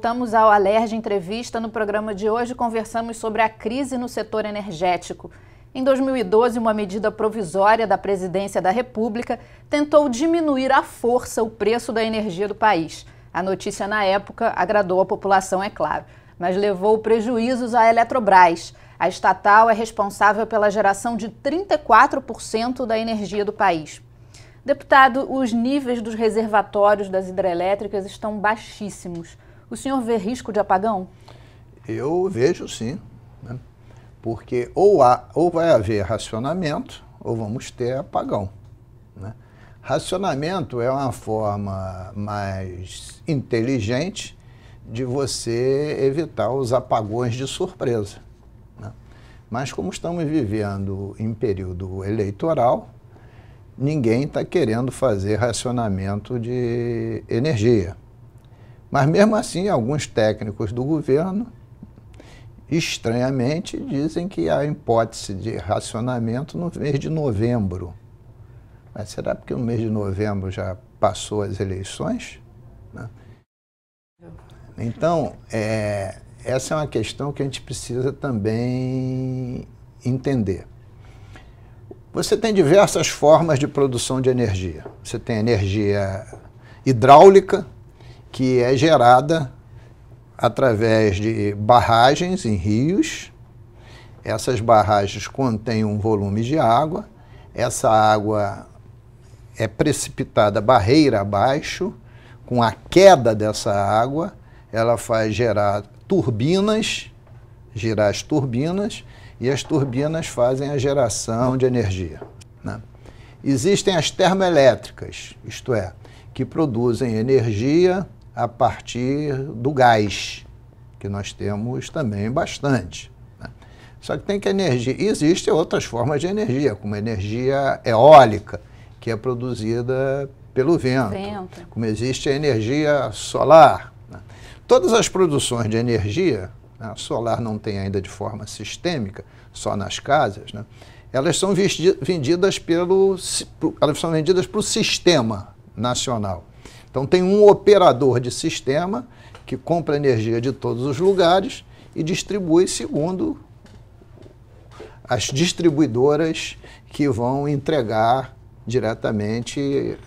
voltamos ao Alerj Entrevista. No programa de hoje conversamos sobre a crise no setor energético. Em 2012, uma medida provisória da Presidência da República tentou diminuir à força o preço da energia do país. A notícia, na época, agradou a população, é claro, mas levou prejuízos à Eletrobras. A estatal é responsável pela geração de 34% da energia do país. Deputado, os níveis dos reservatórios das hidrelétricas estão baixíssimos. O senhor vê risco de apagão? Eu vejo sim, né? Porque ou vai haver racionamento ou vamos ter apagão, né? Racionamento é uma forma mais inteligente de você evitar os apagões de surpresa, né? Mas como estamos vivendo em período eleitoral, ninguém está querendo fazer racionamento de energia. Mas mesmo assim, alguns técnicos do governo, estranhamente, dizem que há hipótese de racionamento no mês de novembro. Mas será porque no mês de novembro já passou as eleições, né? Então, essa é uma questão que a gente precisa também entender. Você tem diversas formas de produção de energia. Você tem energia hidráulica, que é gerada através de barragens em rios. Essas barragens contêm um volume de água. Essa água é precipitada barreira abaixo. Com a queda dessa água, ela faz girar as turbinas, e as turbinas fazem a geração de energia, né? Existem as termoelétricas, isto é, que produzem energia a partir do gás, que nós temos também bastante, né? Só que tem que existem outras formas de energia, como energia eólica, que é produzida pelo vento. Como existe a energia solar, né? Todas as produções de energia, a solar não tem ainda de forma sistêmica, só nas casas, né? Elas são vendidas para o sistema nacional. Então tem um operador de sistema que compra energia de todos os lugares e distribui segundo as distribuidoras que vão entregar diretamente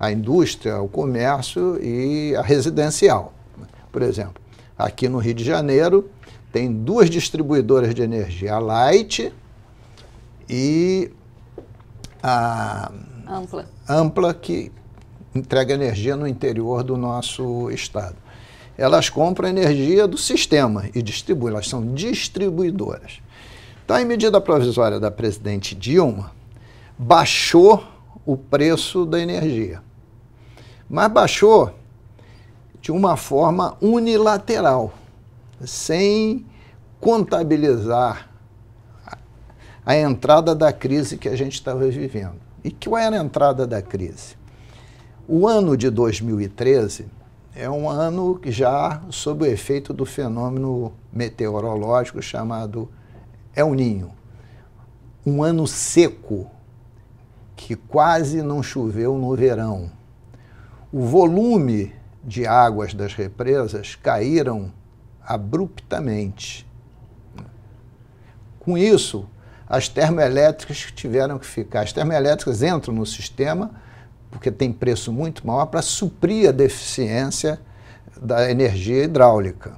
à indústria, ao comércio e à residencial. Por exemplo, aqui no Rio de Janeiro, tem duas distribuidoras de energia, a Light e a Ampla, que entrega energia no interior do nosso estado. Elas compram energia do sistema e distribuem, elas são distribuidoras. Então, em medida provisória da presidente Dilma, baixou o preço da energia, mas baixou de uma forma unilateral, sem contabilizar a entrada da crise que a gente estava vivendo. E qual era a entrada da crise? O ano de 2013 é um ano que já sob o efeito do fenômeno meteorológico chamado El Niño. Um ano seco, que quase não choveu no verão. O volume de águas das represas caíram abruptamente. Com isso, as termoelétricas tiveram que ficar. As termoelétricas entram no sistema porque tem preço muito maior para suprir a deficiência da energia hidráulica.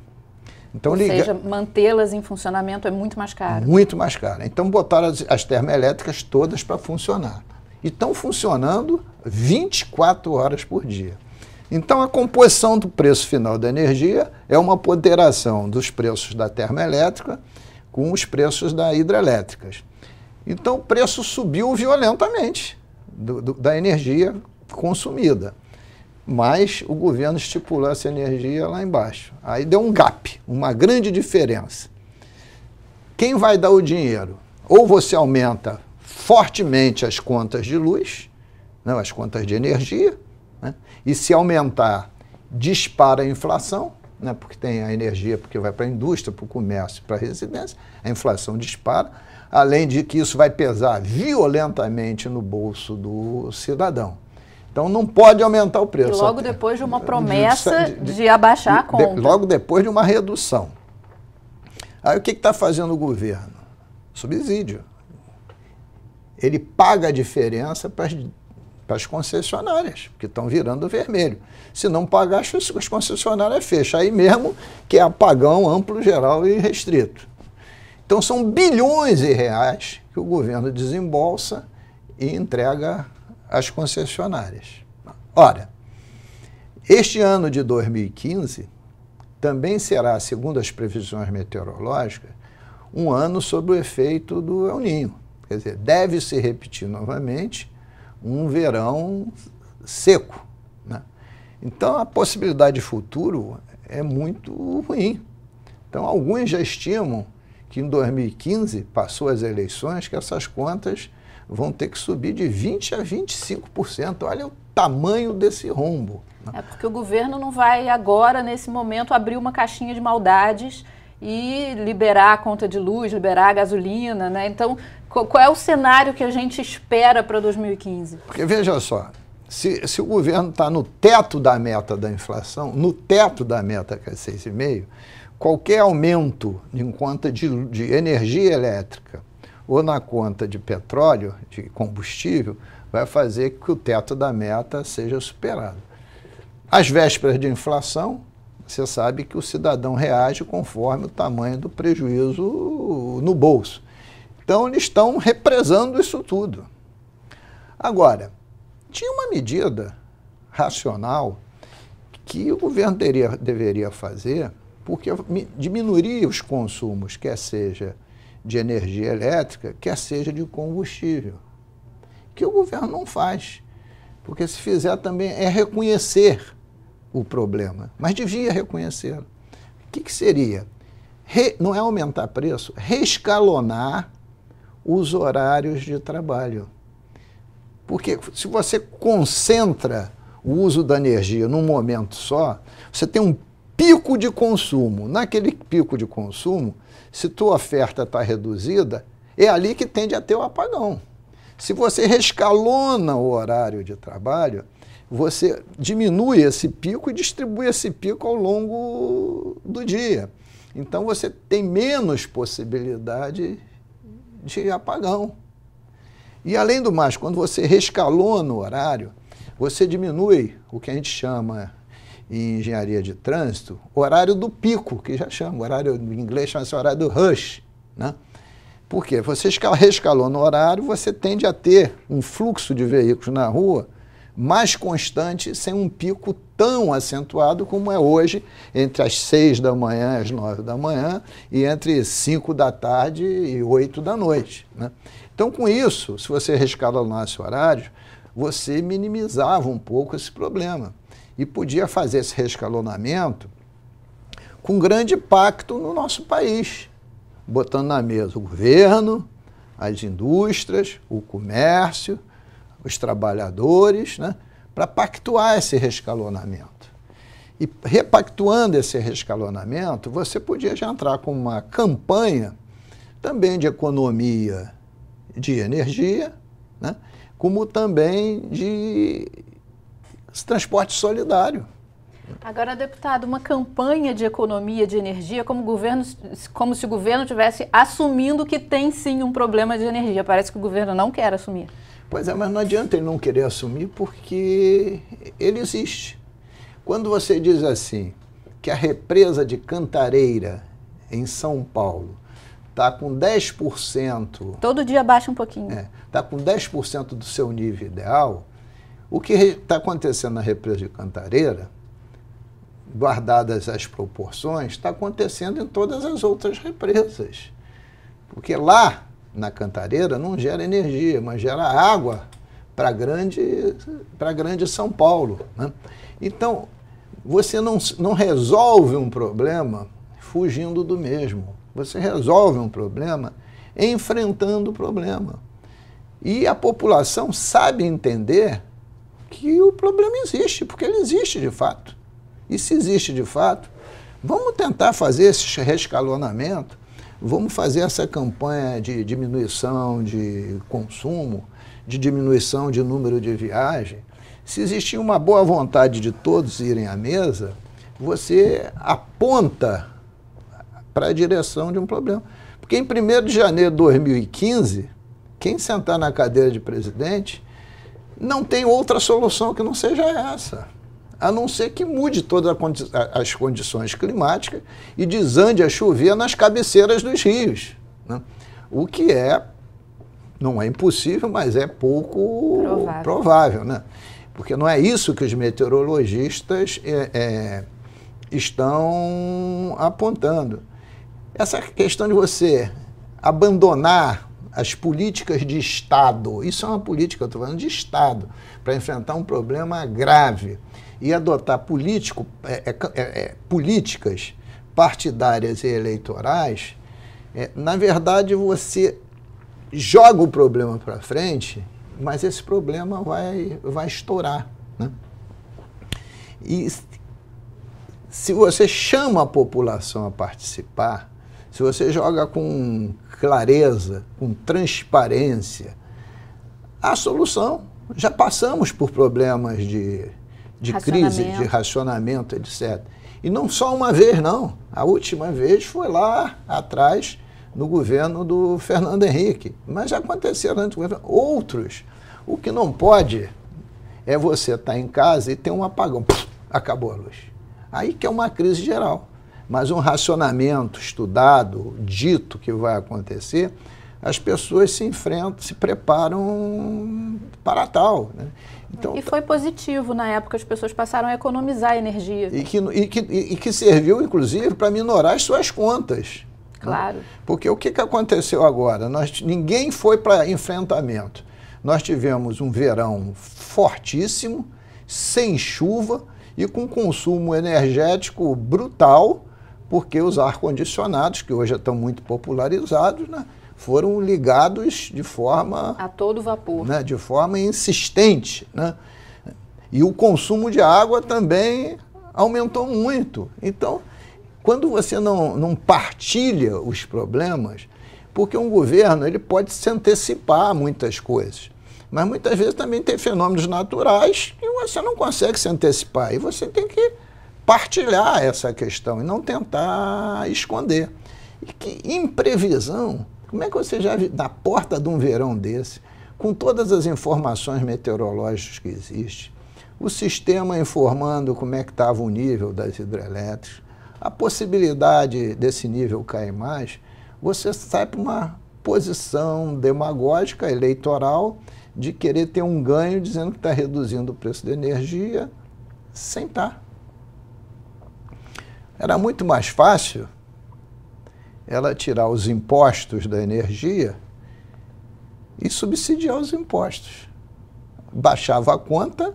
Então, ou seja, mantê-las em funcionamento é muito mais caro. Muito mais caro. Então botaram as termoelétricas todas para funcionar. E estão funcionando 24 horas por dia. Então, a composição do preço final da energia é uma ponderação dos preços da termoelétrica com os preços das hidrelétricas. Então, o preço subiu violentamente da energia consumida. Mas o governo estipulou essa energia lá embaixo. Aí deu um gap, uma grande diferença. Quem vai dar o dinheiro? Ou você aumenta fortemente as contas de luz, não, as contas de energia, né? E se aumentar, dispara a inflação, né? Porque tem a energia, porque vai para a indústria, para o comércio, para a residência, a inflação dispara, além de que isso vai pesar violentamente no bolso do cidadão. Então não pode aumentar o preço. E logo depois de uma promessa de abaixar a conta. Logo depois de uma redução. Aí o que está fazendo o governo? Subsídio. Ele paga a diferença para as concessionárias, que estão virando vermelho. Se não pagar, as concessionárias fecham. Aí mesmo que é apagão amplo, geral e restrito. Então são bilhões de reais que o governo desembolsa e entrega às concessionárias. Ora, este ano de 2015 também será, segundo as previsões meteorológicas, um ano sob o efeito do El Niño. Quer dizer, deve se repetir novamente um verão seco, né? Então, a possibilidade de futuro é muito ruim. Então, alguns já estimam que em 2015, passou as eleições, que essas contas vão ter que subir de 20% a 25%. Olha o tamanho desse rombo, né? É porque o governo não vai agora, nesse momento, abrir uma caixinha de maldades e liberar a conta de luz, liberar a gasolina, né? Então, qual é o cenário que a gente espera para 2015? Porque, veja só, se o governo está no teto da meta da inflação, no teto da meta que é 6,5%, qualquer aumento em conta de energia elétrica ou na conta de petróleo, de combustível, vai fazer que o teto da meta seja superado. Às vésperas de inflação, você sabe que o cidadão reage conforme o tamanho do prejuízo no bolso. Então, eles estão represando isso tudo. Agora, tinha uma medida racional que o governo deveria fazer, porque diminuiria os consumos, quer seja de energia elétrica, quer seja de combustível, que o governo não faz. Porque se fizer também é reconhecer o problema, mas devia reconhecer. O que seria? Não é aumentar preço, reescalonar os horários de trabalho. Porque se você concentra o uso da energia num momento só, você tem um pico de consumo. Naquele pico de consumo, se tua oferta está reduzida, é ali que tende a ter o apagão. Se você reescalona o horário de trabalho, você diminui esse pico e distribui esse pico ao longo do dia. Então você tem menos possibilidade de apagão. E além do mais, quando você reescalona o horário, você diminui o que a gente chama em engenharia de trânsito, o horário do pico, que já chama, o horário em inglês chama-se horário do rush, né? Por quê? Você reescalona o horário, você tende a ter um fluxo de veículos na rua mais constante, sem um pico tão acentuado como é hoje, entre as 6 da manhã e as 9 da manhã, e entre 5 da tarde e 8 da noite, né? Então, com isso, se você reescalonasse o horário, você minimizava um pouco esse problema. E podia fazer esse reescalonamento com grande impacto no nosso país, botando na mesa o governo, as indústrias, o comércio, os trabalhadores, né, para pactuar esse reescalonamento. E repactuando esse reescalonamento, você podia já entrar com uma campanha também de economia de energia, né, como também de transporte solidário. Agora, deputado, uma campanha de economia de energia como se o governo estivesse assumindo que tem sim um problema de energia. Parece que o governo não quer assumir. Pois é, mas não adianta ele não querer assumir porque ele existe. Quando você diz assim, que a represa de Cantareira, em São Paulo, está com 10%... Todo dia baixa um pouquinho. Está com 10% do seu nível ideal. O que está acontecendo na represa de Cantareira, guardadas as proporções, está acontecendo em todas as outras represas. Porque lá, na Cantareira, não gera energia, mas gera água para grande São Paulo, né? Então, você não resolve um problema fugindo do mesmo. Você resolve um problema enfrentando o problema. E a população sabe entender que o problema existe, porque ele existe de fato. E se existe de fato, vamos tentar fazer esse reescalonamento, vamos fazer essa campanha de diminuição de consumo, de diminuição de número de viagem, Se existia uma boa vontade de todos irem à mesa, você aponta para a direção de um problema. Porque em 1º de janeiro de 2015, quem sentar na cadeira de presidente não tem outra solução que não seja essa, a não ser que mude todas as condições climáticas e desande a chover nas cabeceiras dos rios, né? O que não é impossível, mas é pouco provável, né? Porque não é isso que os meteorologistas estão apontando. Essa questão de você abandonar as políticas de Estado, isso é uma política, eu estou falando de Estado, para enfrentar um problema grave, e adotar políticas partidárias e eleitorais, na verdade você joga o problema para frente, mas esse problema vai estourar, né? E se você chama a população a participar, se você joga com clareza, com transparência, há solução. Já passamos por problemas de crise, de racionamento, etc. E não só uma vez, não. A última vez foi lá atrás, no governo do Fernando Henrique. Mas já aconteceram antes do governo. Outros. O que não pode é você estar em casa e ter um apagão. Puf, acabou a luz. Aí que é uma crise geral. Mas um racionamento estudado, dito que vai acontecer, as pessoas se enfrentam, se preparam para tal, né? Então, e foi positivo na época, as pessoas passaram a economizar energia. E que serviu, inclusive, para minorar as suas contas. Claro. Né? Porque o que aconteceu agora? Ninguém foi para enfrentamento. Nós tivemos um verão fortíssimo, sem chuva e com consumo energético brutal, porque os ar-condicionados, que hoje estão muito popularizados, né, foram ligados de forma... a todo vapor. Né, de forma insistente, né? E o consumo de água também aumentou muito. Então, quando você não partilha os problemas, porque um governo ele pode se antecipar a muitas coisas, mas muitas vezes também tem fenômenos naturais que você não consegue se antecipar, e você tem que partilhar essa questão e não tentar esconder. E que imprevisão, como é que você já viu na porta de um verão desse, com todas as informações meteorológicas que existem, o sistema informando como é que estava o nível das hidrelétricas, a possibilidade desse nível cair mais, você sai para uma posição demagógica, eleitoral, de querer ter um ganho dizendo que está reduzindo o preço da energia, sem estar. Era muito mais fácil ela tirar os impostos da energia e subsidiar os impostos. Baixava a conta,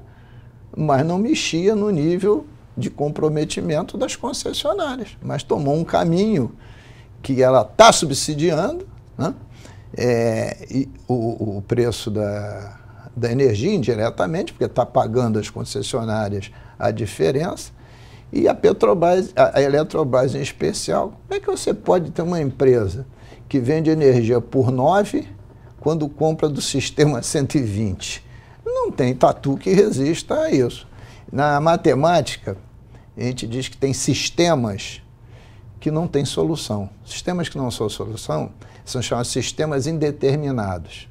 mas não mexia no nível de comprometimento das concessionárias. Mas tomou um caminho que ela está subsidiando, né? E o preço da energia indiretamente, porque está pagando as concessionárias a diferença, e a Petrobras, a Eletrobras em especial. Como é que você pode ter uma empresa que vende energia por 9 quando compra do sistema 120? Não tem tatu que resista a isso. Na matemática, a gente diz que tem sistemas que não têm solução. Sistemas que não são solução são chamados sistemas indeterminados,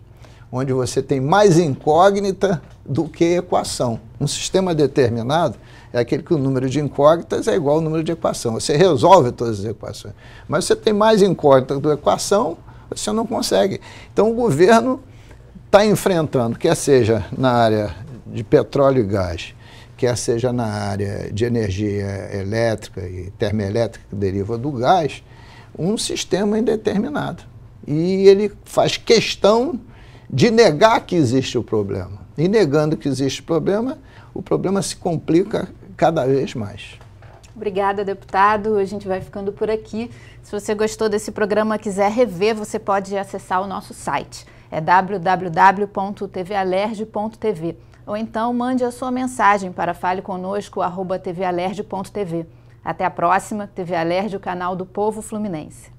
onde você tem mais incógnita do que equação. Um sistema determinado é aquele que o número de incógnitas é igual ao número de equação. Você resolve todas as equações. Mas você tem mais incógnita do que equação, você não consegue. Então o governo está enfrentando, quer seja na área de petróleo e gás, quer seja na área de energia elétrica e termoelétrica que deriva do gás, um sistema indeterminado. E ele faz questão de negar que existe o problema. E negando que existe o problema se complica cada vez mais. Obrigada, deputado. A gente vai ficando por aqui. Se você gostou desse programa e quiser rever, você pode acessar o nosso site. É www.tvalerj.tv. Ou então mande a sua mensagem para faleconosco@tvalerj.tv. Até a próxima. TV Alerj, o canal do povo fluminense.